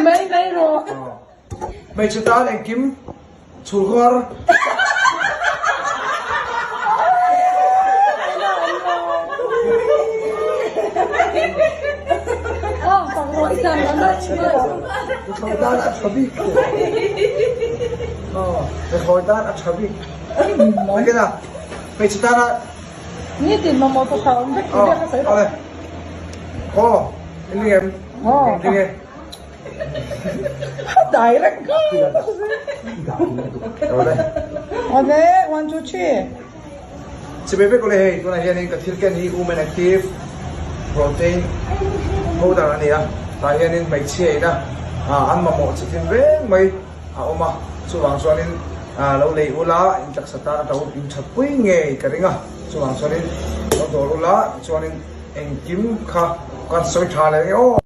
Mấy rồi. Mày chúng ta đang kiếm chủ kho. Còn hội dân nó nói chuyện. Thôi ta đã cho biết. Thôi ta đã cho biết. Mấy cái nào? Mày chúng ta đã. Như thì mà một khẩu không biết cái đây. Ini em. Ini em. Direct. Rồi đây. Ok, 1, 2, 3. Chị bé biết có lẽ cái này hiện cái thiết kế này Women Active Protein powder này à, tại hiện mấy chị đó, ăn mà một chỉ tin về mấy, mà số vàng số nên lâu lấy ula, chắc sẽ ta đâu in chặt quý nghề cái đấy à, số vàng số nên lâu đồ ula, số nên anh kiếm khá, còn soi thà lại